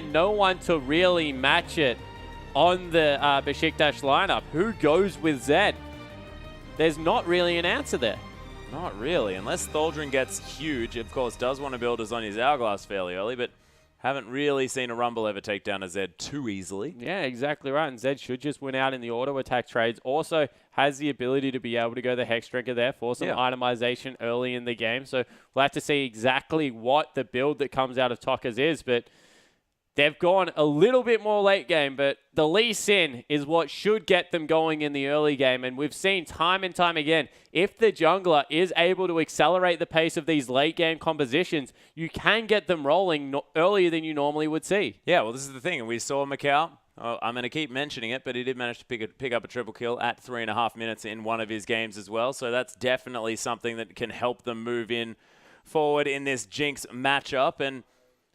no one to really match it on the Besiktas lineup. Who goes with Zed? There's not really an answer there. Not really, unless Tholdren gets huge. Of course, does want to build his Zhonya's Hourglass fairly early, but haven't really seen a Rumble ever take down a Zed too easily. Yeah, exactly right. And Zed should just win out in the auto attack trades. Also has the ability to be able to go the Hex Drinker there for some itemization early in the game. So we'll have to see exactly what the build that comes out of Tokas is, but they've gone a little bit more late game, but the Lee Sin is what should get them going in the early game. And we've seen time and time again, if the jungler is able to accelerate the pace of these late game compositions, you can get them rolling earlier than you normally would see. Yeah, well, this is the thing. And we saw Macau. I'm going to keep mentioning it, but he did manage to pick up a triple kill at 3.5 minutes in one of his games as well. So that's definitely something that can help them move in forward in this Jinx matchup. And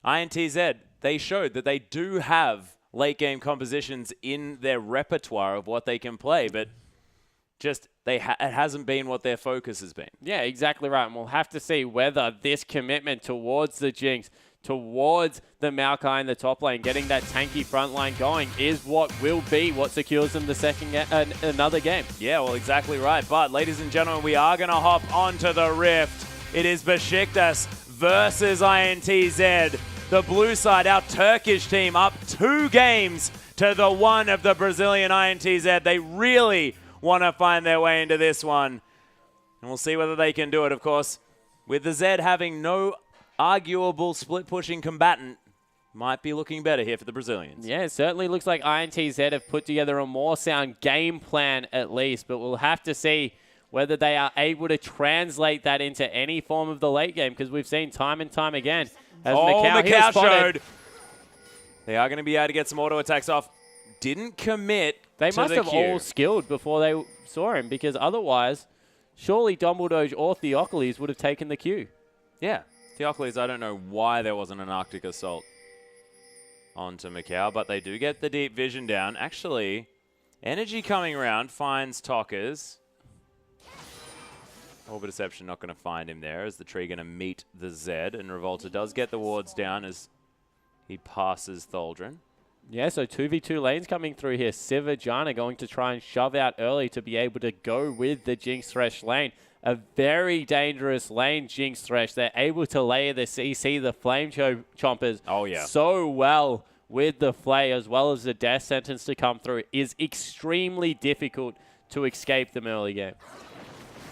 INTZ, they showed that they do have late game compositions in their repertoire of what they can play, but just it hasn't been what their focus has been. Yeah, exactly right. And we'll have to see whether this commitment towards the Jinx, towards the Maokai in the top lane, getting that tanky front line going, is what will be what secures them the another game. Yeah, well, exactly right. But, ladies and gentlemen, we are going to hop onto the Rift. It is Besiktas versus INTZ. The blue side, our Turkish team, up 2 games to the 1 of the Brazilian INTZ. They really want to find their way into this one. And we'll see whether they can do it, of course. With the Zed having no arguable split-pushing combatant, might be looking better here for the Brazilians. Yeah, it certainly looks like INTZ have put together a more sound game plan at least, but we'll have to see whether they are able to translate that into any form of the late game, because we've seen time and time again. As Macau showed. They are going to be able to get some auto attacks off. Didn't commit They to must the have Q. all skilled before they saw him, because otherwise, surely Dumbledore or Theocles would have taken the Q. Yeah. Theocles, I don't know why there wasn't an Arctic Assault onto Macau, but they do get the deep vision down. Actually, Energy coming around finds Tokas. Orbit Deception not going to find him there, as the tree going to meet the Zed, and Revolta does get the wards down as he passes Tholdren. Yeah, so 2v2 lanes coming through here. Siva, Janna going to try and shove out early to be able to go with the Jinx Thresh lane. A very dangerous lane, Jinx Thresh. They're able to layer the CC, the Flame Chompers, so well with the Flay, as well as the Death Sentence to come through. It is extremely difficult to escape them early game.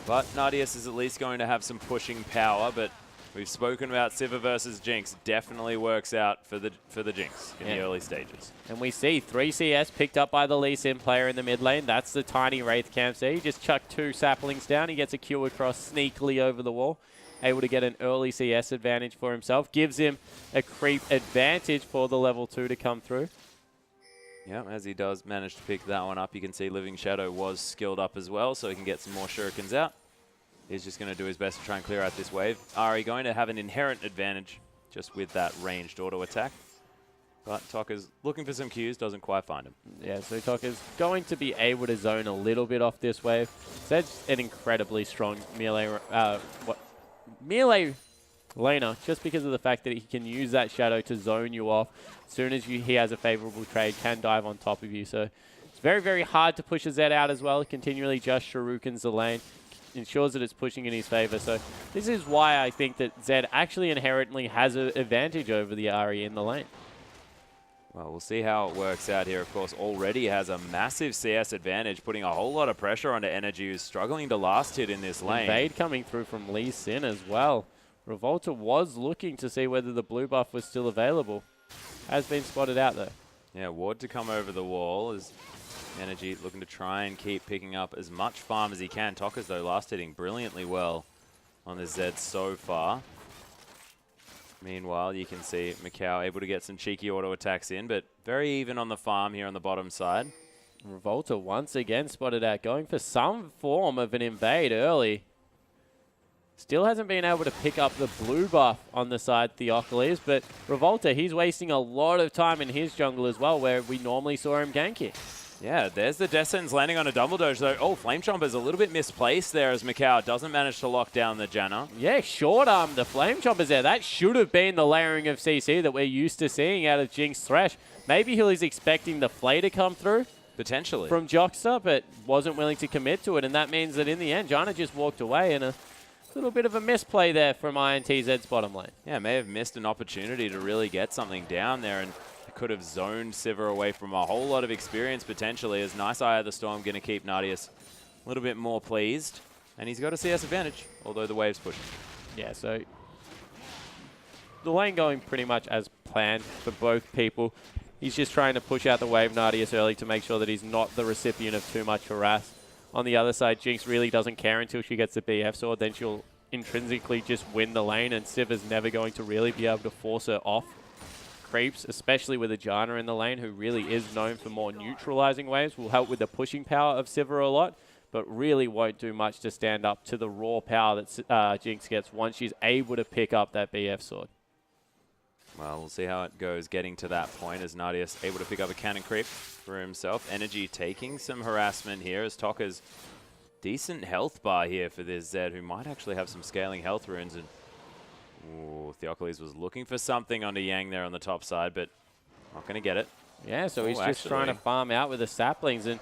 But Nadius is at least going to have some pushing power, but we've spoken about Siva versus Jinx. Definitely works out for the Jinx in the early stages. And we see 3 CS picked up by the Lee Sin player in the mid lane. That's the tiny Wraith camp there. He just chucked 2 saplings down. He gets a Q across sneakily over the wall. Able to get an early CS advantage for himself. Gives him a creep advantage for the level 2 to come through. Yeah, as he does manage to pick that one up, you can see Living Shadow was skilled up as well, so he can get some more shurikens out. He's just going to do his best to try and clear out this wave. Ari going to have an inherent advantage just with that ranged auto attack. But Toka's looking for some Qs, doesn't quite find him. Yeah, so Toka's going to be able to zone a little bit off this wave. Zed's an incredibly strong melee laner, just because of the fact that he can use that shadow to zone you off. As soon as he has a favorable trade, can dive on top of you. So it's very, very hard to push a Zed out as well. Continually just shurikens the lane. Ensures that it's pushing in his favor. So this is why I think that Zed actually inherently has an advantage over the Ahri in the lane. Well, we'll see how it works out here. Of course, already has a massive CS advantage, putting a whole lot of pressure onto Energy, who's struggling to last hit in this lane. Invade coming through from Lee Sin as well. Revolta was looking to see whether the blue buff was still available. Has been spotted out though. Yeah, ward to come over the wall as Energy looking to try and keep picking up as much farm as he can. Tokas, though, last hitting brilliantly well on the Zed so far. Meanwhile, you can see Macau able to get some cheeky auto attacks in, but very even on the farm here on the bottom side. Revolta once again spotted out, going for some form of an invade early. Still hasn't been able to pick up the blue buff on the side Theocles, but Revolta, he's wasting a lot of time in his jungle as well, where we normally saw him ganking. Yeah, there's the Death Sentence landing on a Double Doge, though. Oh, Flame Chomper's a little bit misplaced there as Macau doesn't manage to lock down the Janna. Yeah, short arm the Flame Chompers there. That should have been the layering of CC that we're used to seeing out of Jinx Thresh. Maybe he was expecting the Flay to come through. Potentially. From Joxer, but wasn't willing to commit to it, and that means that in the end, Janna just walked away, and a little bit of a misplay there from INTZ's bottom lane. Yeah, may have missed an opportunity to really get something down there, and could have zoned Sivir away from a whole lot of experience potentially, as Nice Eye of the Storm going to keep Nadius a little bit more pleased. And he's got a CS advantage, although the wave's pushing. Yeah, so the lane going pretty much as planned for both people. He's just trying to push out the wave Nadius early to make sure that he's not the recipient of too much harass. On the other side, Jinx really doesn't care until she gets the BF sword, then she'll intrinsically just win the lane, and Sivir's never going to really be able to force her off creeps, especially with a Janna in the lane, who really is known for more neutralizing waves, will help with the pushing power of Sivir a lot, but really won't do much to stand up to the raw power that Jinx gets once she's able to pick up that BF sword. Well, we'll see how it goes getting to that point as Nadius able to pick up a cannon creep for himself. Energy taking some harassment here as Tokka's decent health bar here for this Zed, who might actually have some scaling health runes. And ooh, Theocles was looking for something onto Yang there on the top side, but not going to get it. Yeah, so he's just trying to farm out with the saplings, and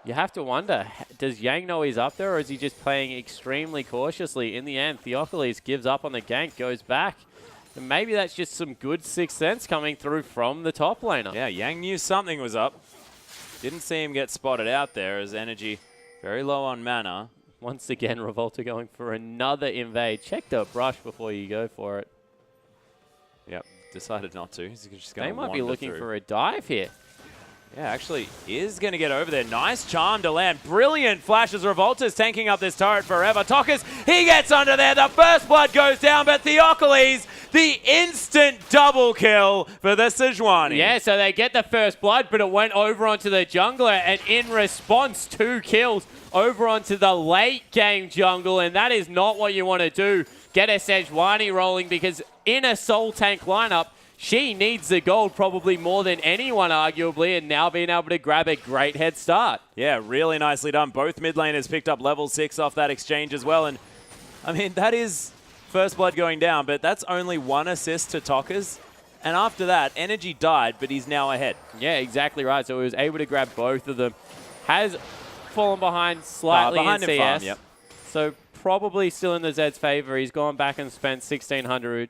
you have to wonder, does Yang know he's up there, or is he just playing extremely cautiously? In the end, Theocles gives up on the gank, goes back, and maybe that's just some good sixth sense coming through from the top laner. Yeah, Yang knew something was up. Didn't see him get spotted out there as Energy very low on mana. Once again, Revolta going for another invade. Check the brush before you go for it. Yep, decided not to. He's just going they to might be looking for a dive here. Yeah, actually is going to get over there. Nice charm to land. Brilliant flashes. Revolta's tanking up this turret forever. Tokkas, he gets under there. The first blood goes down, but Theocles, the instant double kill for the Sejuani. Yeah, so they get the first blood, but it went over onto the jungler, and in response, 2 kills over onto the late game jungle, and that is not what you want to do. Get a Sejuani rolling, because in a soul tank lineup, she needs the gold probably more than anyone, arguably, and now being able to grab a great head start. Yeah, really nicely done. Both mid laners picked up level 6 off that exchange as well, and I mean, that is first blood going down, but that's only 1 assist to Tokkas. And after that, Energy died, but he's now ahead. Yeah, exactly right. So he was able to grab both of them. Has fallen behind slightly in CS. Farm, yep. So probably still in the Zed's favor. He's gone back and spent 1,300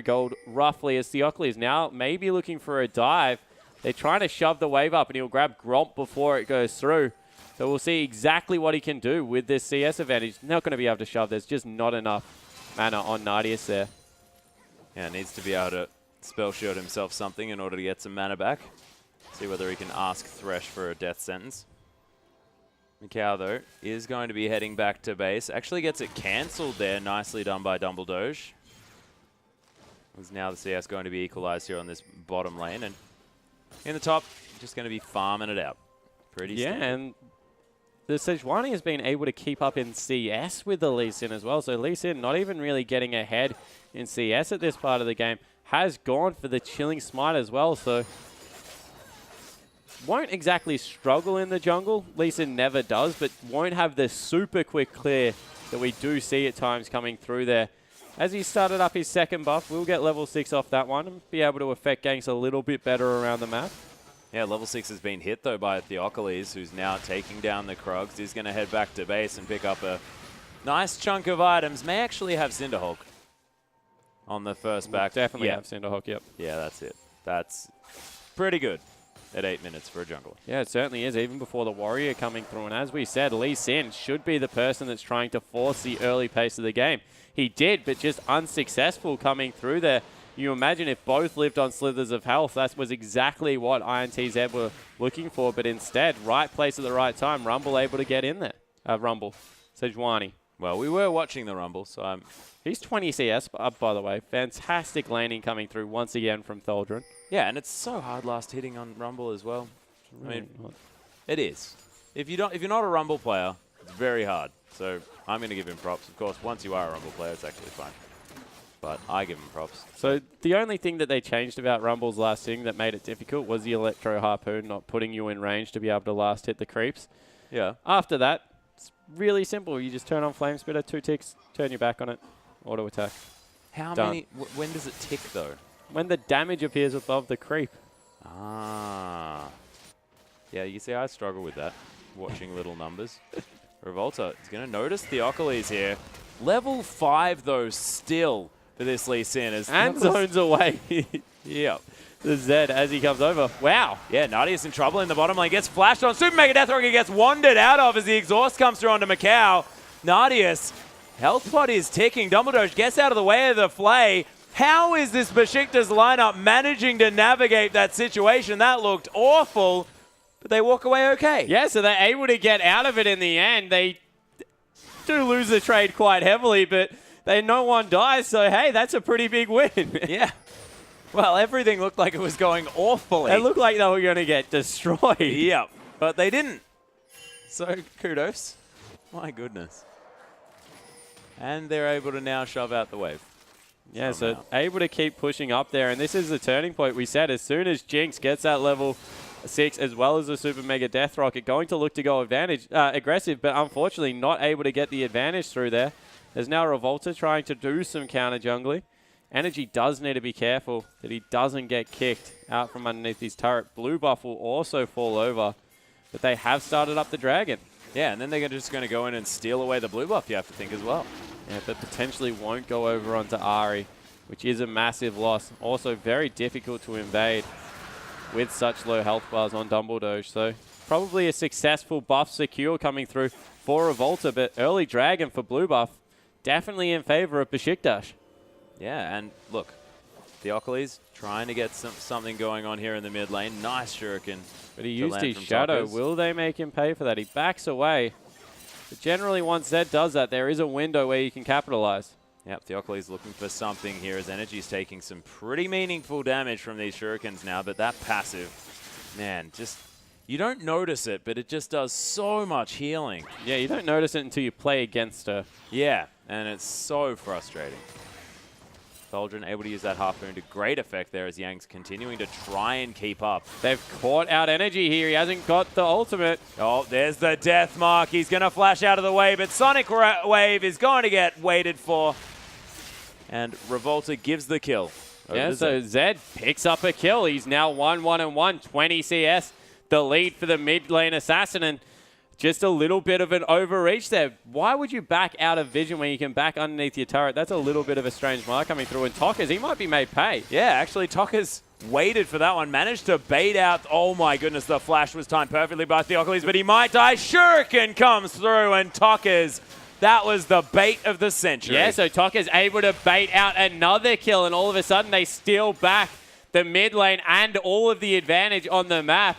gold roughly, as Theocles now maybe looking for a dive. They're trying to shove the wave up, and he'll grab Gromp before it goes through. So we'll see exactly what he can do with this CS advantage. Not going to be able to shove. There's just not enough mana on Nadius there. Yeah, needs to be able to spell shield himself something in order to get some mana back. See whether he can ask Thresh for a death sentence. Macau, though, is going to be heading back to base. Actually gets it cancelled there. Nicely done by Dumbledoge. As now the CS going to be equalized here on this bottom lane. And in the top, just going to be farming it out. Pretty standard. And the Sejuani has been able to keep up in CS with the Lee Sin as well. So Lee Sin not even really getting ahead in CS at this part of the game. Has gone for the Chilling Smite as well. So won't exactly struggle in the jungle. Lee Sin never does, but won't have the super quick clear that we do see at times coming through there. As he started up his second buff, we'll get level 6 off that one and be able to affect ganks a little bit better around the map. Yeah, level 6 has been hit, though, by Theocles, who's now taking down the Krugs. He's going to head back to base and pick up a nice chunk of items. May actually have Cinderhulk on the first back. Definitely have Cinderhulk, yep. Yeah, that's it. That's pretty good at 8 minutes for a jungler. Yeah, it certainly is, even before the Warrior coming through. And as we said, Lee Sin should be the person that's trying to force the early pace of the game. He did, but just unsuccessful coming through there. You imagine if both lived on slithers of health, that was exactly what INTZ were looking for, but instead, right place at the right time, Rumble able to get in there. Rumble, Sejuani. Well, we were watching the Rumble, so He's 20 CS, by the way. Fantastic landing coming through once again from Tholdren. Yeah, and it's so hard last hitting on Rumble as well. I mean, it is. If you're not a Rumble player, it's very hard. So I'm going to give him props. Of course, once you are a Rumble player, it's actually fine. but I give him props. So the only thing that they changed about Rumble's last thing that made it difficult was the Electro Harpoon not putting you in range to be able to last hit the creeps. Yeah. After that, it's really simple. You just turn on Flame Spitter, 2 ticks, turn your back on it, auto attack. How Done. many? When does it tick though? When the damage appears above the creep. Ah. Yeah, you see, I struggle with that, watching little numbers. Revolta is going to notice Theocles here. Level 5, though, still for this Lee Sin. And zones away. Yep. The Zed as he comes over. Wow. Yeah, Nadia's in trouble in the bottom lane. Gets flashed on. Super Mega Death Rocket gets wandered out of as the exhaust comes through onto Macau. Nadia's health pot is ticking. Dumbledore gets out of the way of the flay. How is this Besiktas lineup managing to navigate that situation? That looked awful, but they walk away okay. Yeah, so they're able to get out of it in the end. They do lose the trade quite heavily, but no one dies, so hey, that's a pretty big win. Yeah. Well, everything looked like it was going awfully. It looked like they were going to get destroyed. Yep, but they didn't. So kudos. My goodness. And they're able to now shove out the wave. Yeah, so able to keep pushing up there, and this is the turning point. We said as soon as Jinx gets that level 6 as well as the Super Mega Death Rocket, going to look to go aggressive, but unfortunately not able to get the advantage through there. There's now Revolta trying to do some counter jungling. Energy does need to be careful that he doesn't get kicked out from underneath his turret. Blue buff will also fall over, but they have started up the dragon. Yeah, and then they're just going to go in and steal away the blue buff, you have to think as well. Yeah, but potentially won't go over onto Ahri, which is a massive loss. Also very difficult to invade with such low health bars on Dumbledore. So probably a successful buff secure coming through for Revolta, but early dragon for blue buff definitely in favor of Besiktas. Yeah, and look, Theocles trying to get something going on here in the mid lane. Nice shuriken. But he used his shadow. Will they make him pay for that? He backs away. But generally, once Zed does that, there is a window where you can capitalize. Yep, Theocles looking for something here as Energy's taking some pretty meaningful damage from these shurikens now, but that passive, man, just, you don't notice it, but it just does so much healing. Yeah, you don't notice it until you play against her. Yeah, and it's so frustrating. Thaldron able to use that harpoon to great effect there as Yang's continuing to try and keep up. They've caught out Energy here. He hasn't got the ultimate. Oh, there's the death mark. He's going to flash out of the way, but Sonic Wave is going to get waited for. And Revolta gives the kill. Yeah, so Zed picks up a kill. He's now 1-1-1, 20 CS. The lead for the mid lane assassin, and just a little bit of an overreach there. Why would you back out of vision when you can back underneath your turret? That's a little bit of a strange mark coming through. And Tockers, he might be made pay. Yeah, actually, Tockers waited for that one. Managed to bait out. Oh, my goodness, the flash was timed perfectly by Theocles, but he might die. Shuriken comes through, and Tockers, that was the bait of the century. Yeah, so Tockers able to bait out another kill, and all of a sudden they steal back the mid lane and all of the advantage on the map.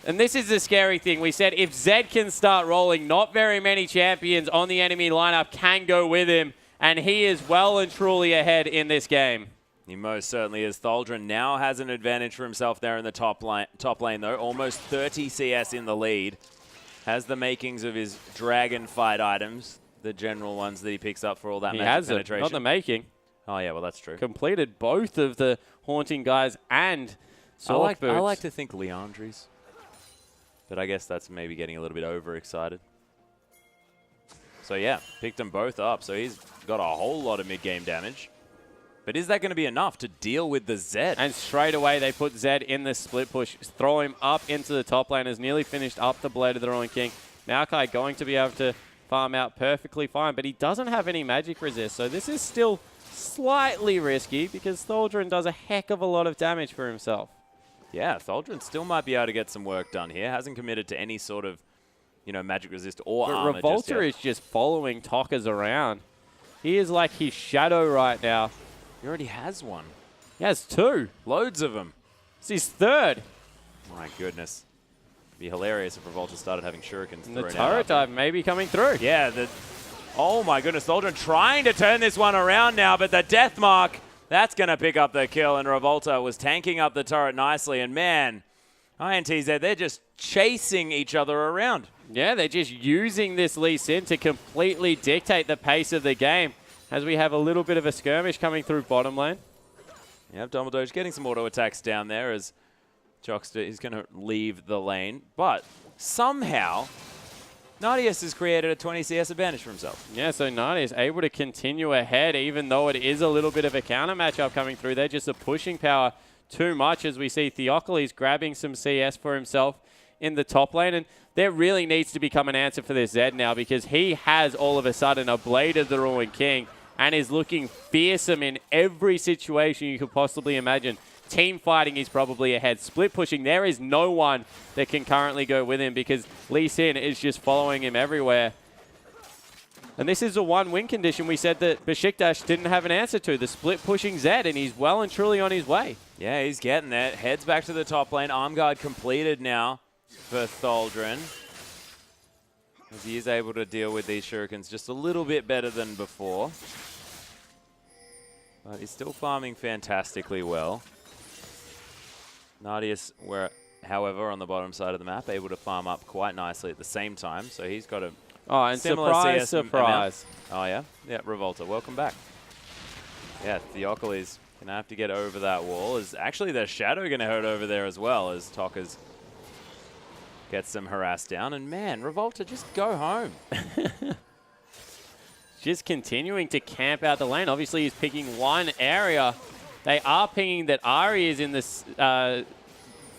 And this is the scary thing. We said if Zed can start rolling, not very many champions on the enemy lineup can go with him. And he is well and truly ahead in this game. He most certainly is. Thaldron now has an advantage for himself there in the top lane, though. Almost 30 CS in the lead. Has the makings of his dragon fight items, the general ones that he picks up for all that magic penetration. Not the making. Oh, yeah, well, that's true. Completed both of the Haunting guys and Sword Boots. I like to think Leandri's. But I guess that's maybe getting a little bit overexcited. So yeah, picked them both up. So he's got a whole lot of mid-game damage. But is that going to be enough to deal with the Zed? And straight away they put Zed in the split push. Throw him up into the top lane. Has nearly finished up the Blade of the Ruined King. Maokai going to be able to farm out perfectly fine. But he doesn't have any magic resist. So this is still slightly risky because Thaldron does a heck of a lot of damage for himself. Yeah, Thaldron still might be able to get some work done here. Hasn't committed to any sort of, magic resist or armor just yet. Revolta is just following Tockers around. He is like his shadow right now. He already has one. He has 2. Loads of them. It's his 3rd. My goodness. It'd be hilarious if Revolta started having shurikens And the turret dive may be coming through. Yeah, oh my goodness. Thaldron trying to turn this one around now, but the death mark, that's going to pick up the kill, and Revolta was tanking up the turret nicely. And man, INTZ, they're just chasing each other around. Yeah, they're just using this Lee Sin to completely dictate the pace of the game. as we have a little bit of a skirmish coming through bottom lane. Yep, Dumbledore's getting some auto attacks down there as Jockster is going to leave the lane. But somehow, Nardius has created a 20 CS advantage for himself. Yeah, so Nardius able to continue ahead, even though it is a little bit of a counter matchup coming through there. Just the pushing power too much as we see Theocles grabbing some CS for himself in the top lane. And there really needs to become an answer for this Zed now, because he has all of a sudden a Blade of the Ruined King and is looking fearsome in every situation you could possibly imagine. Team fighting is probably ahead. Split pushing, there is no one that can currently go with him because Lee Sin is just following him everywhere. And this is a one-win condition we said that Besiktas didn't have an answer to, the split pushing Zed, and he's well and truly on his way. Yeah, he's getting there. Heads back to the top lane. Arm guard completed now for Tholdren, as he is able to deal with these shurikens just a little bit better than before. But he's still farming fantastically well. Nardius, however, on the bottom side of the map, able to farm up quite nicely at the same time. So he's got a and surprise, surprise. Oh, yeah? Yeah, Revolta, welcome back. Yeah, Theocles going to have to get over that wall. Is actually the Shadow going to hurt over there as well as Tokkas gets them harassed down. And man, Revolta, just go home. Just continuing to camp out the lane. Obviously, he's picking one area. They are pinging that Ari is in this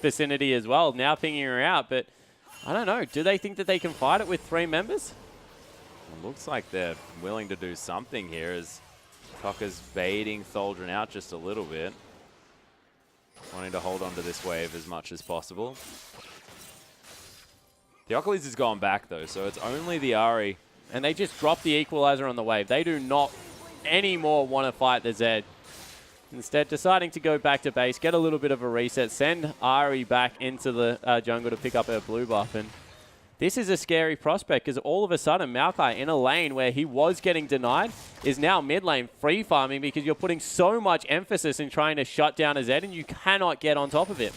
vicinity as well, now pinging her out. But I don't know. Do they think that they can fight it with 3 members? It looks like they're willing to do something here as Tokka's baiting Tholdren out just a little bit. Wanting to hold on to this wave as much as possible. Theocles has gone back though, so it's only the Ari. And they just dropped the equalizer on the wave. They do not anymore want to fight the Zed. Instead, deciding to go back to base, get a little bit of a reset, send Ari back into the jungle to pick up her blue buff. And this is a scary prospect because all of a sudden, Maokai in a lane where he was getting denied is now mid lane free farming because you're putting so much emphasis in trying to shut down a Zed and you cannot get on top of it.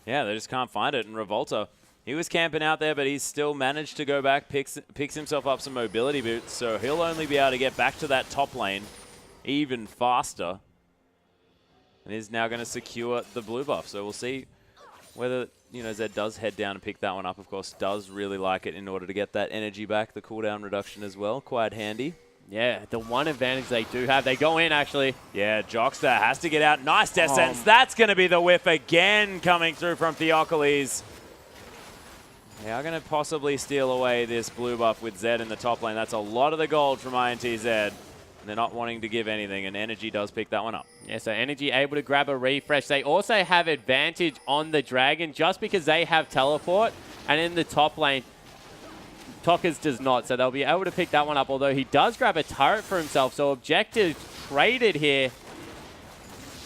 Yeah, they just can't find it. And Revolta, he was camping out there, but he's still managed to go back, picks himself up some mobility boots, so he'll only be able to get back to that top lane even faster. And is now going to secure the blue buff. So we'll see whether, Zed does head down and pick that one up. Of course, does really like it in order to get that energy back, the cooldown reduction as well. Quite handy. Yeah, the one advantage they do have. They go in, actually. Yeah, Jockster has to get out. Nice death sentence. That's going to be the whiff again coming through from Theocles. They are going to possibly steal away this blue buff with Zed in the top lane. That's a lot of the gold from INTZ. They're not wanting to give anything, and Energy does pick that one up. Yeah, so Energy able to grab a refresh. They also have advantage on the Dragon just because they have teleport, and in the top lane, Tokkas does not, so they'll be able to pick that one up, although he does grab a turret for himself, so objective traded here.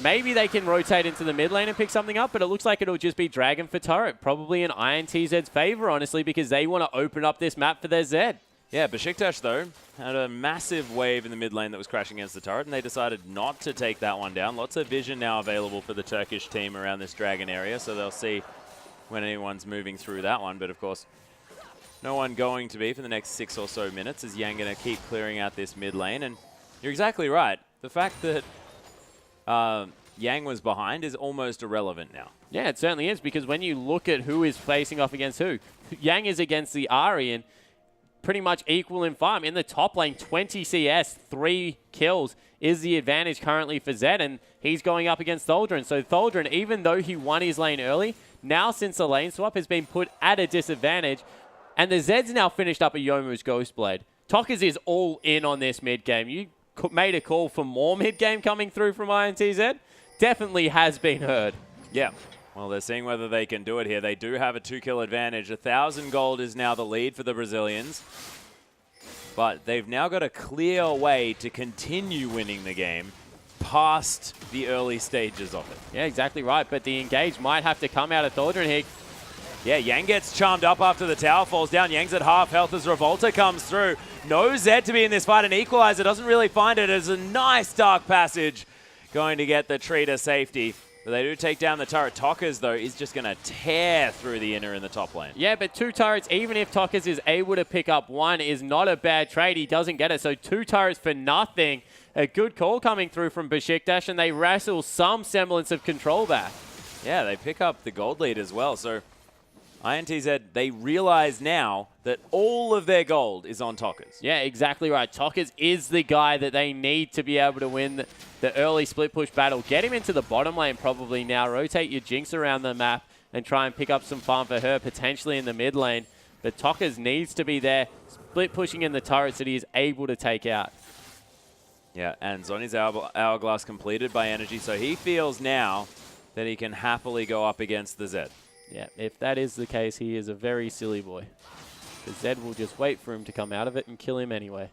Maybe they can rotate into the mid lane and pick something up, but it looks like it'll just be Dragon for turret. Probably in INTZ's favor, honestly, because they want to open up this map for their Zed. Yeah, Besiktas, though, had a massive wave in the mid lane that was crashing against the turret, and they decided not to take that one down. Lots of vision now available for the Turkish team around this Dragon area, so they'll see when anyone's moving through that one. But, of course, no one going to be for the next 6 or so minutes as Yang going to keep clearing out this mid lane. And you're exactly right. The fact that Yang was behind is almost irrelevant now. Yeah, it certainly is, because when you look at who is facing off against who, Yang is against the Ari, and pretty much equal in farm. In the top lane, 20 CS, 3 kills is the advantage currently for Zed, and he's going up against Tholdren. So Tholdren, even though he won his lane early, now since the lane swap has been put at a disadvantage, and the Zed's now finished up a Yomu's Ghostblade. Tokkas is all in on this mid game. You made a call for more mid game coming through from INTZ. Definitely has been heard. Yeah. Well, they're seeing whether they can do it here. They do have a 2-kill advantage. 1,000 gold is now the lead for the Brazilians. But they've now got a clear way to continue winning the game past the early stages of it. Yeah, exactly right. But the engage might have to come out of Tholdren here. Yeah, Yang gets charmed up after the tower falls down. Yang's at half health as Revolta comes through. No Zed to be in this fight, and Equalizer doesn't really find it as a nice dark passage. Going to get the tree to safety. But they do take down the turret. Tokkers, though, is just going to tear through the inner in the top lane. Yeah, but 2 turrets, even if Tokkers is able to pick up 1, is not a bad trade. He doesn't get it. So 2 turrets for nothing. A good call coming through from Besiktas, and they wrestle some semblance of control back. Yeah, they pick up the gold lead as well. So INTZ, they realize now that all of their gold is on Tokkers. Yeah, exactly right. Tokkers is the guy that they need to be able to win the early split push battle. Get him into the bottom lane probably now. Rotate your Jinx around the map and try and pick up some farm for her, potentially in the mid lane. But Tokkers needs to be there, split pushing in the turrets that he is able to take out. Yeah, and Zony's hourglass completed by Energy, so he feels now that he can happily go up against the Zed. Yeah, if that is the case, he is a very silly boy. Because Zed will just wait for him to come out of it and kill him anyway.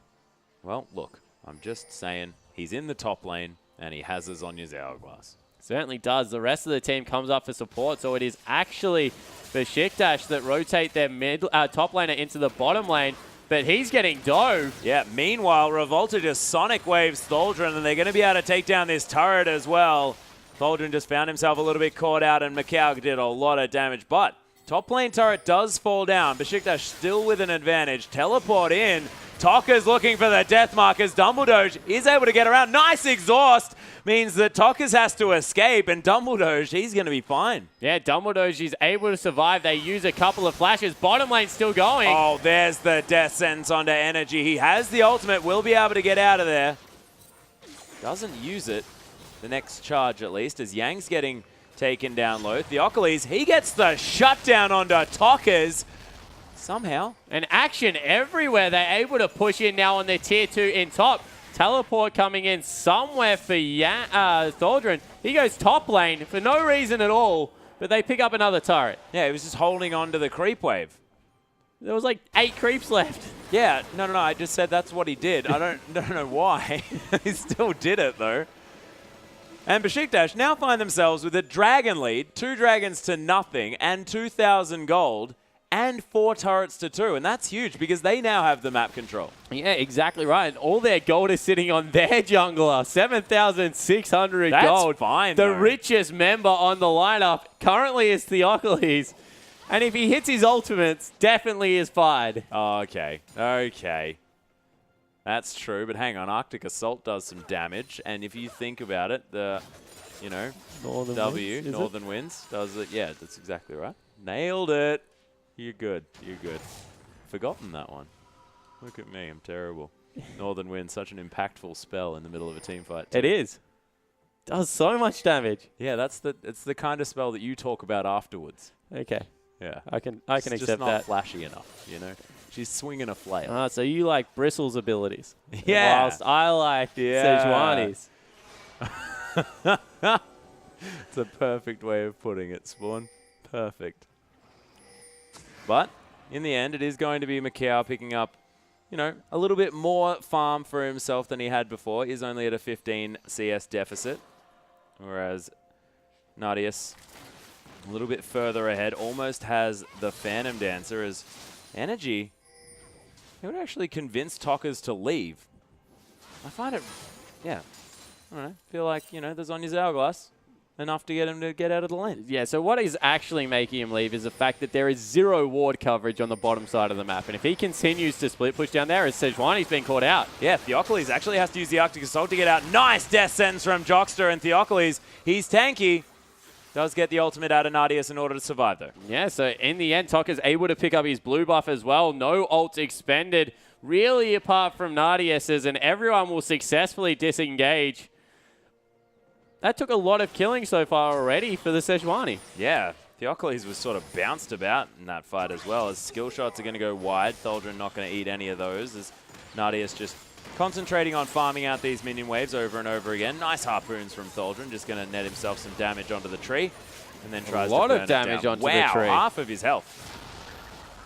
Well, look, I'm just saying, he's in the top lane, and he has a Zhonya's hourglass. Certainly does. The rest of the team comes up for support, so it is actually Besiktas that rotate their top laner into the bottom lane, but he's getting dove. Yeah, meanwhile, Revolta just Sonic Waves Tholdren, and they're going to be able to take down this turret as well. Tholdren just found himself a little bit caught out, and Mikau did a lot of damage, but top lane turret does fall down. Besiktas still with an advantage. Teleport in. Tokker's looking for the death markers. Dumbledore is able to get around. Nice exhaust. Means that Tokkers has to escape, and Dumbledore, he's going to be fine. Yeah, Dumbledore is able to survive. They use a couple of flashes. Bottom lane still going. Oh, there's the death sentence onto Energy. He has the ultimate. Will be able to get out of there. Doesn't use it. The next charge, at least, as Yang's getting taken down low. Theocles, he gets the shutdown onto Tokkers. Somehow. And action everywhere. They're able to push in now on their tier 2 in top. Teleport coming in somewhere for Tholdren. He goes top lane for no reason at all, but they pick up another turret. Yeah, he was just holding on to the creep wave. There was like 8 creeps left. Yeah, no, I just said that's what he did. I don't know why. He still did it, though. And Besiktas now find themselves with a dragon lead, 2 dragons to nothing, and 2,000 gold, and 4 turrets to 2. And that's huge because they now have the map control. Yeah, exactly right. All their gold is sitting on their jungler. 7,600 That's gold. fine, The though. richest member on the lineup currently is Theocles. And if he hits his ultimates, definitely is fired. Okay. That's true, but hang on. Arctic Assault does some damage, and if you think about it, the, Northern Winds, does it. Yeah, that's exactly right. Nailed it. You're good. Forgotten that one. Look at me. I'm terrible. Northern Wind, such an impactful spell in the middle of a team fight. It is. Does so much damage. Yeah, it's the kind of spell that you talk about afterwards. Okay. Yeah. I can It's accept just not that. flashy enough, She's swinging a flail. So you like Bristle's abilities. Yeah. Whilst I like Sejuani's. It's a perfect way of putting it, Spawn. Perfect. But in the end, it is going to be Mikau picking up, a little bit more farm for himself than he had before. He's only at a 15 CS deficit, whereas Nadius, a little bit further ahead, almost has the Phantom Dancer as Energy. He would actually convince Tokkers to leave. I find it, I don't know, feel like, there's on his hourglass. Enough to get him to get out of the lane. Yeah, so what is actually making him leave is the fact that there is 0 ward coverage on the bottom side of the map. And if he continues to split push down there, as Sejuani's been caught out. Yeah, Theocles actually has to use the Arctic Assault to get out. Nice death sentence from Jockster, and Theocles, he's tanky. Does get the ultimate out of Nadius in order to survive, though. Yeah, so in the end, Tokker's able to pick up his blue buff as well. No ults expended, really apart from Nadius's, and everyone will successfully disengage. That took a lot of killing so far already for the Sejuani. Yeah, Theocles was sort of bounced about in that fight as well, as skill shots are going to go wide. Tholdren not going to eat any of those, as Nadius just concentrating on farming out these minion waves over and over again. Nice harpoons from Tholdren, just going to net himself some damage onto the tree, and then tries to burn it down. A lot of damage onto the tree. Wow, half of his health.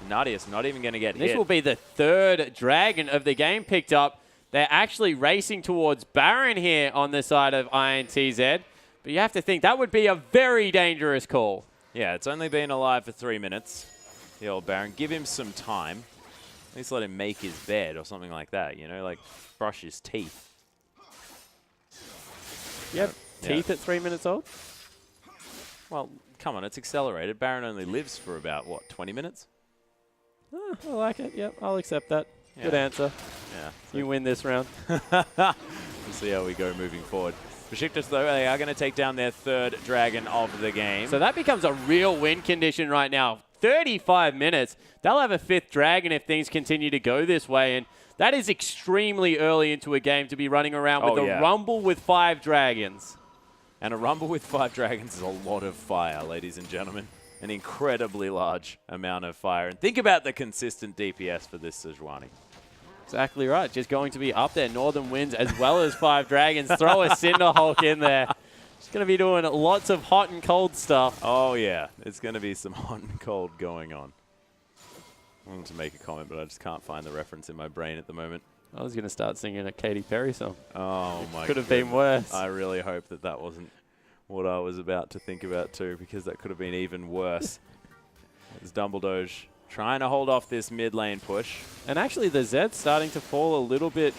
Nadius not even going to get hit. This will be the 3rd dragon of the game picked up. They're actually racing towards Baron here on the side of INTZ. But you have to think that would be a very dangerous call. Yeah, it's only been alive for 3 minutes. The old Baron. Give him some time. At least let him make his bed or something like that, like brush his teeth. Yep. Teeth at 3 minutes old? Well, come on, it's accelerated. Baron only lives for about, what, 20 minutes? I like it. Yep, I'll accept that. Yeah. Good answer. Yeah. So you win this round. We'll see how we go moving forward. Besiktas, though, they are going to take down their third dragon of the game. So that becomes a real win condition right now. 35 minutes. They'll have a fifth dragon if things continue to go this way. And that is extremely early into a game to be running around with a rumble with 5 dragons. And a rumble with 5 dragons is a lot of fire, ladies and gentlemen. An incredibly large amount of fire. And think about the consistent DPS for this Sejuani. Exactly right. Just going to be up there. Northern Winds as well as 5 dragons. Throw a Cinderhulk in there. Just going to be doing lots of hot and cold stuff. Oh, yeah. It's going to be some hot and cold going on. I wanted to make a comment, but I just can't find the reference in my brain at the moment. I was going to start singing a Katy Perry song. Oh, my God. Could have been worse. I really hope that that wasn't what I was about to think about too, because that could have been even worse. It's Dumbledoge trying to hold off this mid lane push. And actually the Zed's starting to fall a little bit,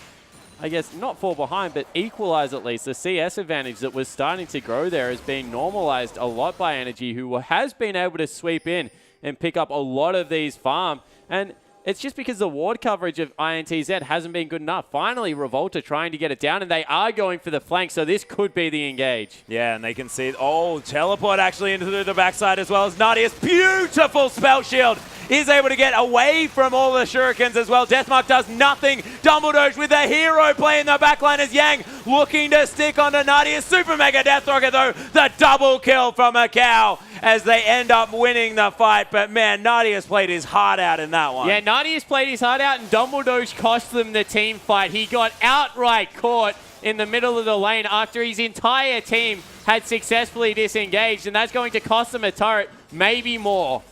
I guess, not fall behind, but equalize at least. The CS advantage that was starting to grow there has been normalized a lot by Energy, who has been able to sweep in and pick up a lot of these farm. And it's just because the ward coverage of INTZ hasn't been good enough. Finally, Revolta trying to get it down, and they are going for the flank, so this could be the engage. Yeah, and they can see, teleport actually into the backside as well as Nadia's beautiful spell shield is able to get away from all the shurikens as well. Deathmark does nothing. Dumbledoge with a hero play in the backline as Yang looking to stick onto Nadia's super mega death rocket though. The double kill from Macau as they end up winning the fight. But man, Nadia's played his heart out in that one. Yeah, Nadia's played his heart out and Dumbledoge cost them the team fight. He got outright caught in the middle of the lane after his entire team had successfully disengaged, and that's going to cost them a turret, maybe more.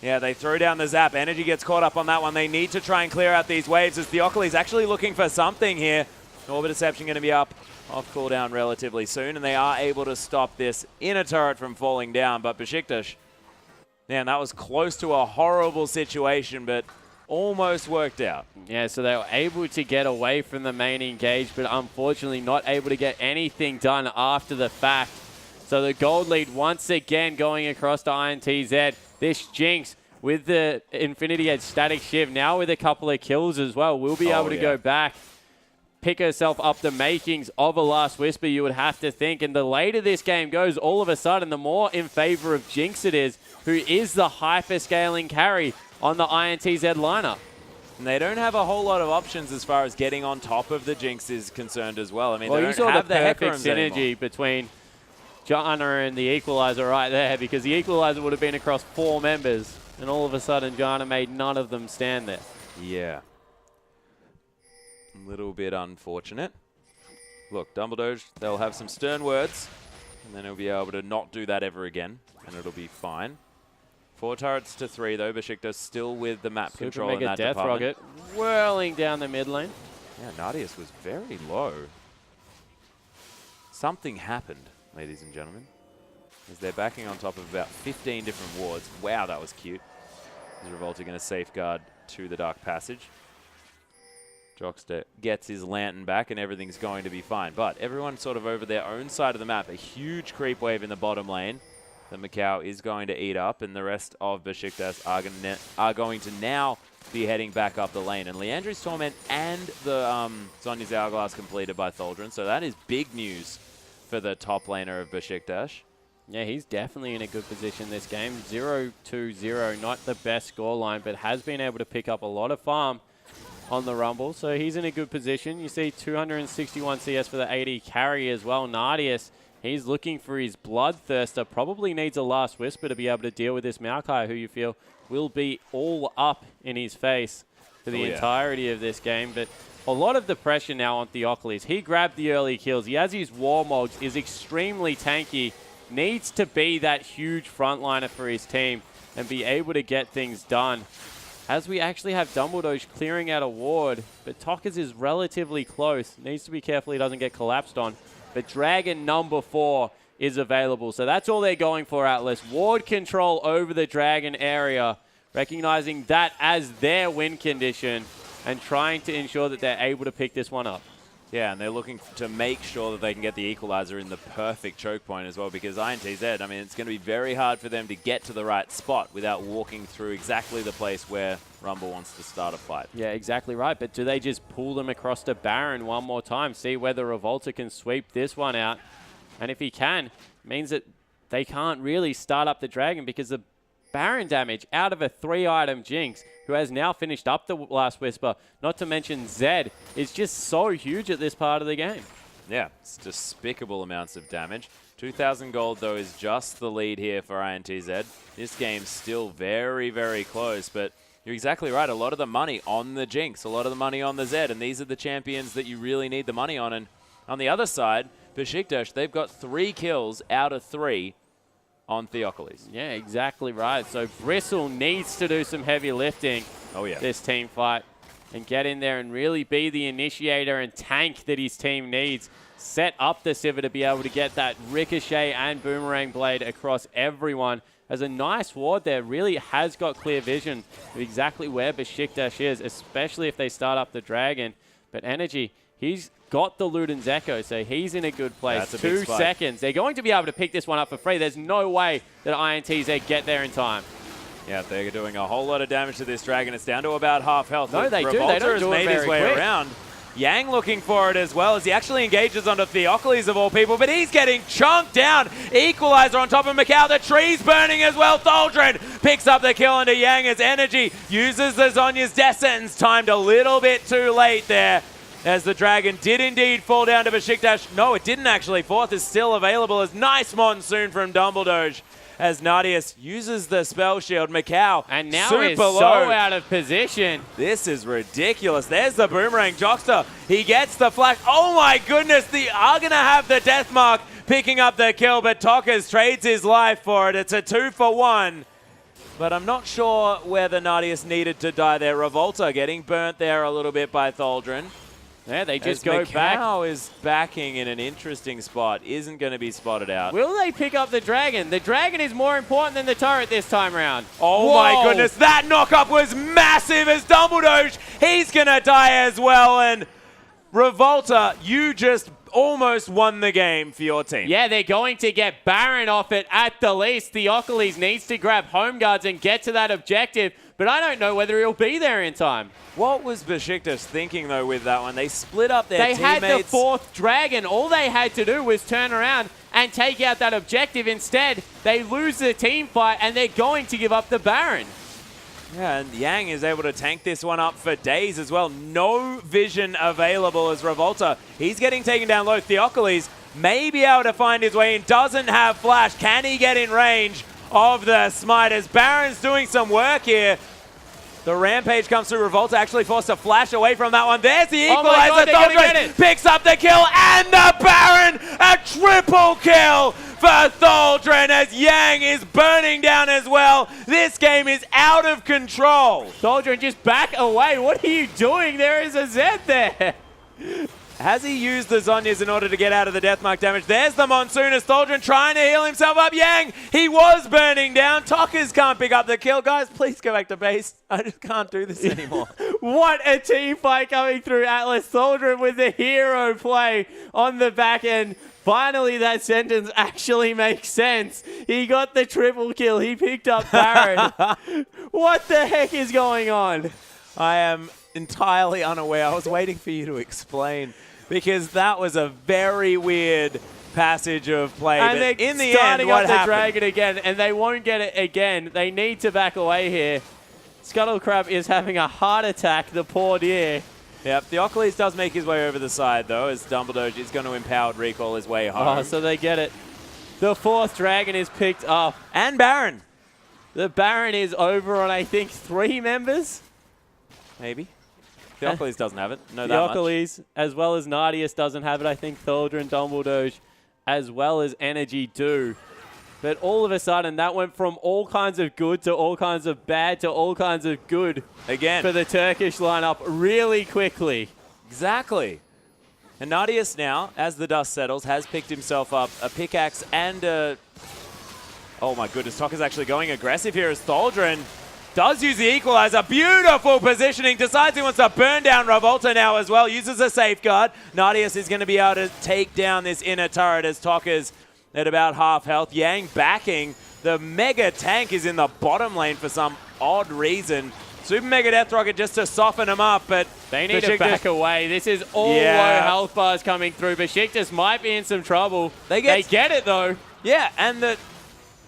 Yeah, they throw down the zap. Energy gets caught up on that one. They need to try and clear out these waves as Theocles actually looking for something here. Orbit Deception going to be up off cooldown relatively soon, and they are able to stop this inner turret from falling down. But Besiktas, man, that was close to a horrible situation, but almost worked out. Yeah, so they were able to get away from the main engage, but unfortunately not able to get anything done after the fact. So the gold lead once again going across to INTZ. This Jinx with the Infinity Edge Static Shiv, now with a couple of kills as well, will be able to go back, pick herself up the makings of a Last Whisper, you would have to think. And the later this game goes, all of a sudden, the more in favor of Jinx it is, who is the hyper-scaling carry on the INTZ lineup. And they don't have a whole lot of options as far as getting on top of the Jinx is concerned as well. I mean, well, they you don't saw have the perfect synergy anymore between Jana and the Equalizer right there, because the Equalizer would have been across 4 members, and all of a sudden Jana made none of them stand there. Yeah. A little bit unfortunate. Look, Dumbledoge, they'll have some stern words, and then he'll be able to not do that ever again, and it'll be fine. 4 turrets to 3, though. Besiktas still with the map Super control mega in that death department. rocket whirling down the mid lane. Yeah, Nadius was very low. Something happened, ladies and gentlemen, as they're backing on top of about 15 different wards. Wow, that was cute. Is Revolta going to safeguard to the Dark Passage? Jockster gets his lantern back and everything's going to be fine. But everyone sort of over their own side of the map. A huge creep wave in the bottom lane that Macau is going to eat up, and the rest of Besiktas are going to now be heading back up the lane. And Leandri's Torment and the Sonya's Hourglass completed by Tholdren, so that is big news for the top laner of Besiktas. Yeah, he's definitely in a good position this game. 0-2-0, not the best scoreline, but has been able to pick up a lot of farm on the Rumble. So he's in a good position. You see 261 CS for the AD carry as well. Nadius, he's looking for his Bloodthirster. Probably needs a Last Whisper to be able to deal with this Maokai, who you feel will be all up in his face for the entirety of this game. But a lot of the pressure now on Theocles. He grabbed the early kills. He has his Warmogs, is extremely tanky, needs to be that huge frontliner for his team and be able to get things done. As we actually have Dumbledoge clearing out a ward, but Tockers is relatively close. Needs to be careful he doesn't get collapsed on. But Dragon number 4 is available. So that's all they're going for, Atlas. Ward control over the Dragon area, recognizing that as their win condition and trying to ensure that they're able to pick this one up. Yeah, and they're looking to make sure that they can get the equalizer in the perfect choke point as well, because INTZ, I mean, it's going to be very hard for them to get to the right spot without walking through exactly the place where Rumble wants to start a fight. Yeah, exactly right. But do they just pull them across to Baron one more time, see whether Revolta can sweep this one out? And if he can, it means that they can't really start up the Dragon, because the Baron damage out of a 3-item Jinx, who has now finished up the Last Whisper, not to mention Zed, is just so huge at this part of the game. Yeah, it's despicable amounts of damage. 2,000 gold, though, is just the lead here for INTZ. This game's still very, very close, but you're exactly right. A lot of the money on the Jinx, a lot of the money on the Zed, and these are the champions that you really need the money on. And on the other side, Besiktas, they've got 3 kills out of 3 on Theocles. Yeah, exactly right. So Bristle needs to do some heavy lifting. Oh, yeah. This team fight, and get in there and really be the initiator and tank that his team needs. Set up the Sivir to be able to get that Ricochet and Boomerang Blade across everyone. As a nice ward there, really has got clear vision of exactly where Besiktas is, especially if they start up the Dragon. But Energy, he's got the Luden's Echo, so he's in a good place. That's a 2 seconds. They're going to be able to pick this one up for free. There's no way that INTZ get there in time. Yeah, they're doing a whole lot of damage to this Dragon. It's down to about half health. No, they do. They Revolta don't has do it made his very way quick. around. Yang looking for it as well, as he actually engages onto Theocles of all people, but he's getting chunked down. Equalizer on top of Macau. The tree's burning as well. Tholdren picks up the kill into Yang as Energy uses the Zhonya's death sentence, timed a little bit too late there, as the Dragon did indeed fall down to Besiktas. No, it didn't actually. Fourth is still available as nice Monsoon from Dumbledore, as Nadius uses the spell shield. Macau and now super is low. so out of position. This is ridiculous. There's the Boomerang Jockster. He gets the flash. Oh my goodness, they are going to have the death mark picking up the kill, but Tokas trades his life for it. It's a 2-for-1. But I'm not sure whether Nadius needed to die there. Revolta getting burnt there a little bit by Tholdren. Yeah, they just as go back. Macau is backing in an interesting spot. Isn't going to be spotted out. Will they pick up the Dragon? The Dragon is more important than the turret this time around. Oh Whoa. my goodness, that knockup was massive as Dumbledore, he's going to die as well. And Revolta, you just almost won the game for your team. Yeah, they're going to get Baron off it at the least. Theocles needs to grab home guards and get to that objective, but I don't know whether he'll be there in time. What was Besiktas thinking, though, with that one? They split up their teammates. They had the 4th Dragon. All they had to do was turn around and take out that objective. Instead, they lose the team fight, and they're going to give up the Baron. Yeah, and Yang is able to tank this one up for days as well. No vision available as Revolta. He's getting taken down low. Theocles may be able to find his way in. Doesn't have flash. Can he get in range of the smite as Baron's doing some work here? The Rampage comes through. Revolta actually forced to flash away from that one. There's the equalizer. Tholdren picks up the kill, and the Baron, a triple kill for Tholdren as Yang is burning down as well. This game is out of control. Tholdren, just back away. What are you doing? There is a Zed there. Has he used the Zhonya's in order to get out of the deathmark damage? There's the Monsoon as Tholdren trying to heal himself up. Yang, he was burning down. Tokas can't pick up the kill. Guys, please go back to base. I just can't do this anymore. What a team fight coming through. Atlas Tholdren with the hero play on the back end. Finally, that sentence actually makes sense. He got the triple kill. He picked up Baron. What the heck is going on? I am entirely unaware. I was waiting for you to explain, because that was a very weird passage of play. And but they're in the starting end, what up the happened? Dragon again, and they won't get it again. They need to back away here. Scuttlecrab is having a heart attack, the poor dear. Yep, Theocles does make his way over the side, though, as Dumbledore is going to empowered recall his way home. Oh, so they get it. The 4th Dragon is picked up. And Baron. The Baron is over on, I think, 3 members. Maybe. Theocles doesn't have it. No, Theocles, as well as Nadius, doesn't have it. I think Tholdren, Dumbledore, as well as Energy do. But all of a sudden, that went from all kinds of good to all kinds of bad to all kinds of good. Again. For the Turkish lineup really quickly. Exactly. And Nadius now, as the dust settles, has picked himself up a pickaxe and a... Oh my goodness, Toka's actually going aggressive here as Tholdren Does use the equalizer. Beautiful positioning. Decides he wants to burn down Revolta now as well. Uses a safeguard. Nadius is going to be able to take down this inner turret as Tokka's at about half health. Yang backing. The Mega Tank is in the bottom lane for some odd reason. Super Mega Death Rocket just to soften him up, but they need to back away. This is all low health bars coming through. Besiktas might be in some trouble. They get it, though. Yeah, and the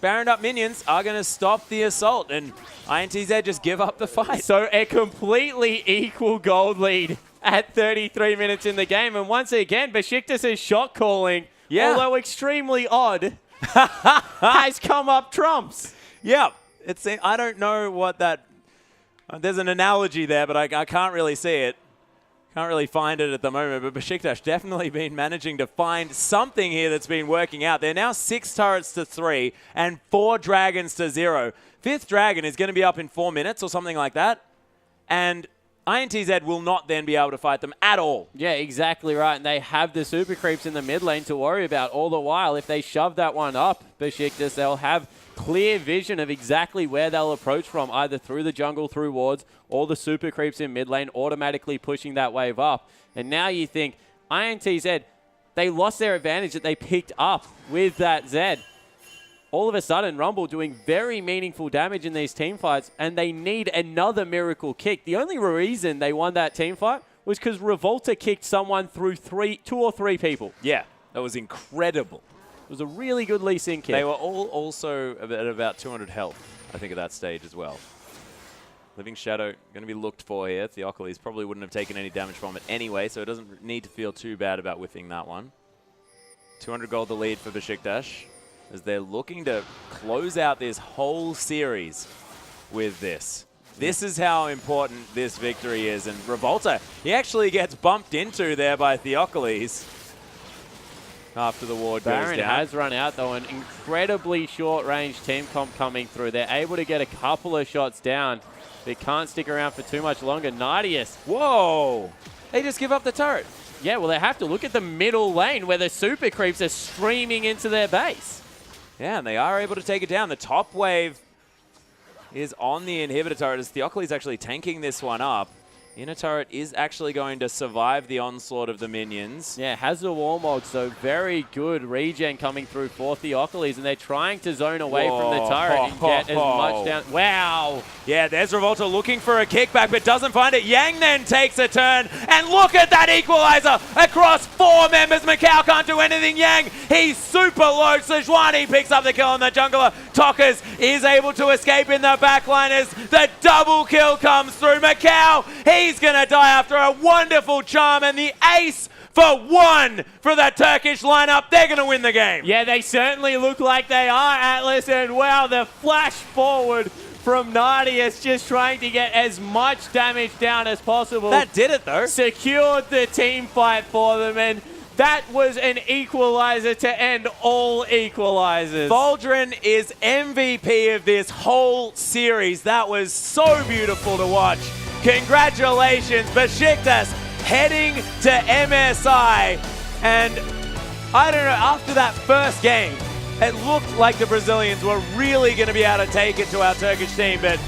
Baroned up minions are going to stop the assault, and INTZ just give up the fight. So a completely equal gold lead at 33 minutes in the game. And once again, Besiktas' shot calling, although extremely odd, has come up trumps. Yeah, I don't know what that... there's an analogy there, but I can't really see it. Can't really find it at the moment, but Besiktas definitely been managing to find something here that's been working out. They're now 6 turrets to 3 and 4 dragons to 0. 5th dragon is going to be up in 4 minutes or something like that, and INTZ will not then be able to fight them at all. Yeah, exactly right, and they have the super creeps in the mid lane to worry about all the while. If they shove that one up, Besiktas, they'll have clear vision of exactly where they'll approach from, either through the jungle, through wards, or the super creeps in mid lane, automatically pushing that wave up. And now you think, INTZ, they lost their advantage that they picked up with that Zed. All of a sudden, Rumble doing very meaningful damage in these team fights, and they need another miracle kick. The only reason they won that team fight was because Revolta kicked someone through 2 or 3 people. Yeah, that was incredible. It was a really good Lee Sin kick. They were all also at about 200 health, I think, at that stage as well. Living Shadow going to be looked for here. Theocles probably wouldn't have taken any damage from it anyway, so it doesn't need to feel too bad about whiffing that one. 200 gold the lead for Besiktas, as they're looking to close out this whole series with this. This is how important this victory is. And Revolta, he actually gets bumped into there by Theocles after the ward goes down. Baron has run out, though. An incredibly short-range team comp coming through. They're able to get a couple of shots down. They can't stick around for too much longer. Nadius. Whoa! They just give up the turret. Yeah, well, they have to look at the middle lane where the super creeps are streaming into their base. Yeah, and they are able to take it down. The top wave is on the inhibitor turret as Theocles actually tanking this one up. Inner turret is actually going to survive the onslaught of the minions. Yeah, has the Warmog, so very good regen coming through for Theocles, and they're trying to zone away from the turret and get as much down. Wow! Yeah, there's Revolta looking for a kickback, but doesn't find it. Yang then takes a turn, and look at that equalizer across 4 members. Macau can't do anything. Yang, he's super low. Sejuani picks up the kill on the jungler. Tokkas is able to escape in the backline as the double kill comes through. Macau, he's going to die after a wonderful charm, and the ace for 1 for that Turkish lineup. They're going to win the game. Yeah, they certainly look like they are, Atlas, and wow, the flash forward from Nadius, just trying to get as much damage down as possible. That did it, though. Secured the team fight for them, and that was an equalizer to end all equalizers. Valdrin is MVP of this whole series. That was so beautiful to watch. Congratulations, Besiktas heading to MSI. And I don't know, after that first game, it looked like the Brazilians were really going to be able to take it to our Turkish team, but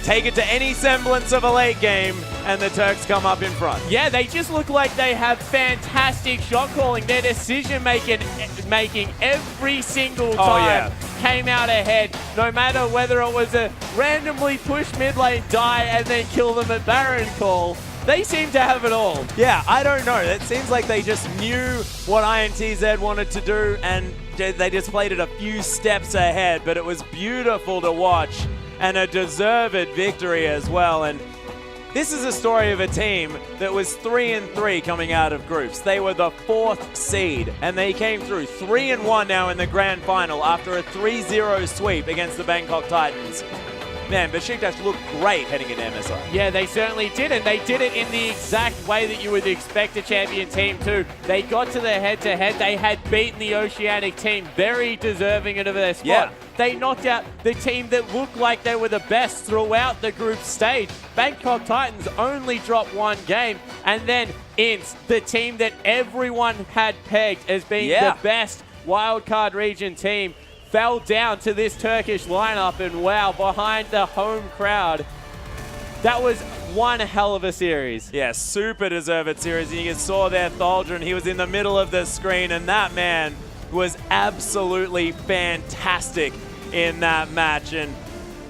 take it to any semblance of a late game, and the Turks come up in front. Yeah, they just look like they have fantastic shot calling. Their decision making every single time came out ahead, no matter whether it was a randomly push mid lane, die, and then kill them at Baron call. They seem to have it all. Yeah, I don't know. It seems like they just knew what INTZ wanted to do, and they just played it a few steps ahead, but it was beautiful to watch, and a deserved victory as well. And this is a story of a team that was 3-3 coming out of groups. They were the 4th seed, and they came through 3-1 now in the grand final after a 3-0 sweep against the Bangkok Titans. Man, Besiktas looked great heading into MSI. Yeah, they certainly did, and they did it in the exact way that you would expect a champion team to. They got to the head-to-head. They had beaten the Oceanic team, very deserving of their spot. Yeah. They knocked out the team that looked like they were the best throughout the group stage. Bangkok Titans only dropped 1 game, and then INTZ, the team that everyone had pegged as being the best wildcard region team, fell down to this Turkish lineup, and wow, behind the home crowd, that was one hell of a series. Yeah, super deserved series. And you saw there Tholdren, he was in the middle of the screen, and that man was absolutely fantastic in that match. And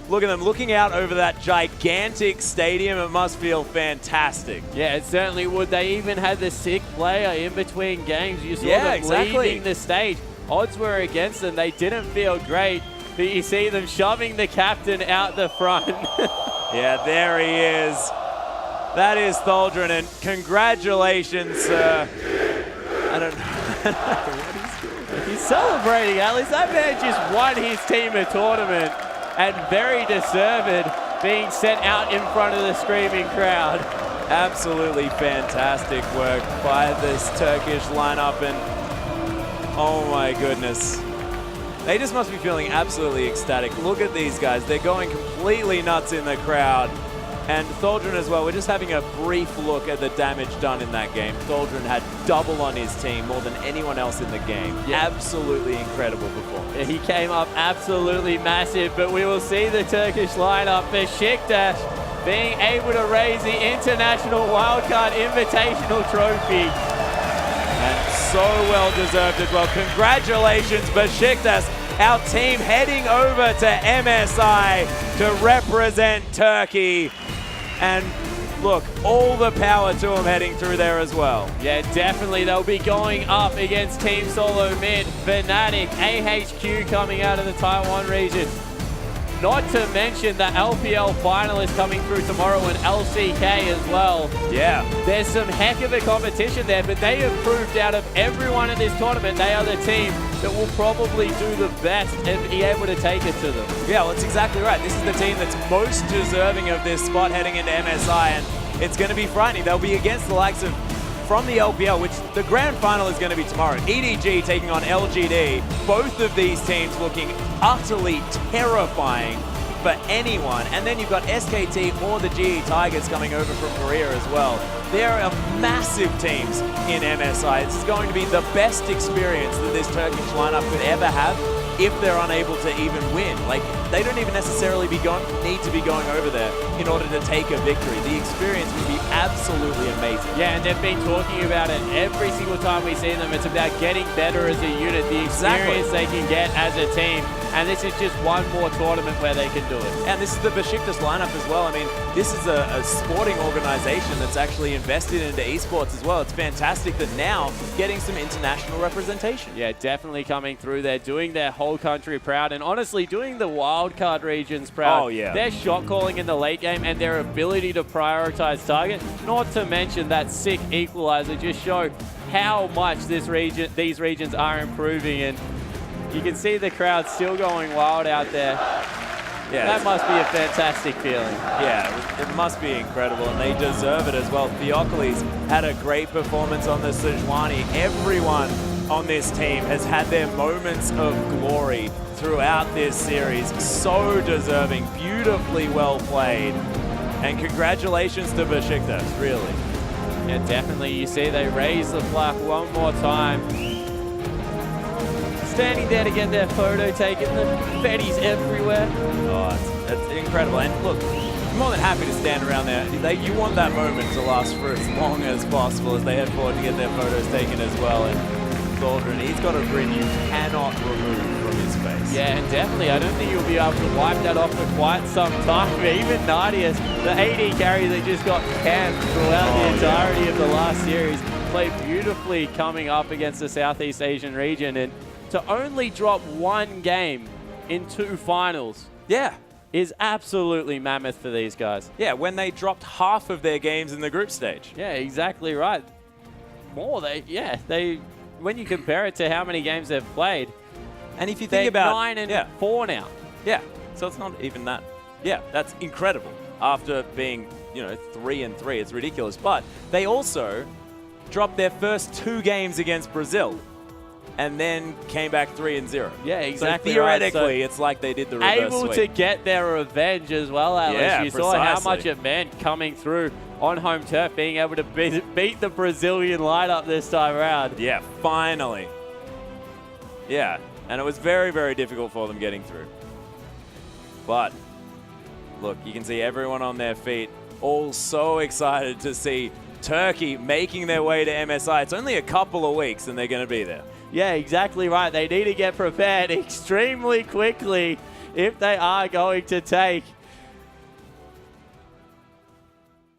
look at them looking out over that gigantic stadium. It must feel fantastic. Yeah, it certainly would. They even had the sick player in between games. You saw them leaving the stage. Odds were against them. They didn't feel great, but you see them shoving the captain out the front. Yeah, there he is. That is Tholdren, and congratulations, sir. I don't know what he's doing. He's celebrating, Alice. That man just won his team a tournament, and very deserved, being sent out in front of the screaming crowd. Absolutely fantastic work by this Turkish lineup, and oh my goodness. They just must be feeling absolutely ecstatic. Look at these guys. They're going completely nuts in the crowd. And Tholdren as well. We're just having a brief look at the damage done in that game. Tholdren had double on his team, more than anyone else in the game. Yeah. Absolutely incredible performance. Yeah, he came up absolutely massive, but we will see the Turkish lineup. Besiktas being able to raise the International Wildcard Invitational Trophy. And so well deserved as well. Congratulations, Besiktas, our team heading over to MSI to represent Turkey. And look, all the power to them heading through there as well. Yeah, definitely. They'll be going up against Team Solo Mid, Fnatic, AHQ coming out of the Taiwan region. Not to mention the LPL finalists coming through tomorrow and LCK as well. Yeah. There's some heck of a competition there, but they have proved out of everyone in this tournament, they are the team that will probably do the best and be able to take it to them. Yeah, well, that's exactly right. This is the team that's most deserving of this spot heading into MSI, and it's going to be frightening. They'll be against the likes of, from the LPL, which the grand final is going to be tomorrow. EDG taking on LGD. Both of these teams looking utterly terrifying for anyone. And then you've got SKT or the GE Tigers coming over from Korea as well. There are massive teams in MSI. This is going to be the best experience that this Turkish lineup could ever have if they're unable to even win. Like, they don't even necessarily need to be going over there in order to take a victory. The experience would be absolutely amazing. Yeah, and they've been talking about it every single time we see them. It's about getting better as a unit, the experience they can get as a team. And this is just one more tournament where they can do it. And this is the Besiktas lineup as well. I mean, this is a sporting organization that's actually invested into eSports as well. It's fantastic that now getting some international representation. Yeah, definitely coming through. They're doing their whole country proud, and honestly doing the wildcard regions proud. Oh, yeah. Their shot calling in the late game and their ability to prioritize target, not to mention that sick equalizer, just show how much these regions are improving. And you can see the crowd still going wild out there. Yeah, that must be a fantastic feeling. Yeah, it must be incredible, and they deserve it as well. Theocles had a great performance on the Sejuani. Everyone on this team has had their moments of glory throughout this series. So deserving, beautifully well played. And congratulations to Besiktas, really. Yeah, definitely. You see they raise the flag one more time. Standing there to get their photo taken, the confetti's everywhere. Oh, it's incredible. And look, I'm more than happy to stand around there. You want that moment to last for as long as possible as they head forward to get their photos taken as well. And Tholdren, he's got a grin you cannot remove from his face. Yeah, and definitely, I don't think you'll be able to wipe that off for quite some time. Even Nadius, the AD carry that just got camped throughout the entirety of the last series, played beautifully coming up against the Southeast Asian region. And to only drop one game in 2 finals is absolutely mammoth for these guys. Yeah, when they dropped half of their games in the group stage. Yeah, exactly right. When you compare it to how many games they've played, and if you think about 9 and 4 now. Yeah, so it's not even that. Yeah, that's incredible. After being, 3 and 3, it's ridiculous. But they also dropped their first 2 games against Brazil, and then came back 3 and 0. Yeah, exactly. So theoretically, it's like they did the reverse able sweep. to get their revenge as well, Alice. Yeah, you saw how much it meant coming through on home turf, being able to beat the Brazilian lineup this time around. Yeah, finally. Yeah, And it was very, very difficult for them getting through. But, look, you can see everyone on their feet, all so excited to see Turkey making their way to MSI. It's only a couple of weeks and they're going to be there. Yeah, exactly right. They need to get prepared extremely quickly if they are going to take.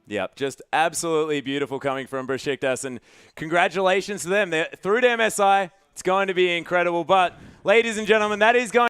Yep, just absolutely beautiful coming from Besiktas, and congratulations to them. They're through to MSI. It's going to be incredible. But, ladies and gentlemen, that is going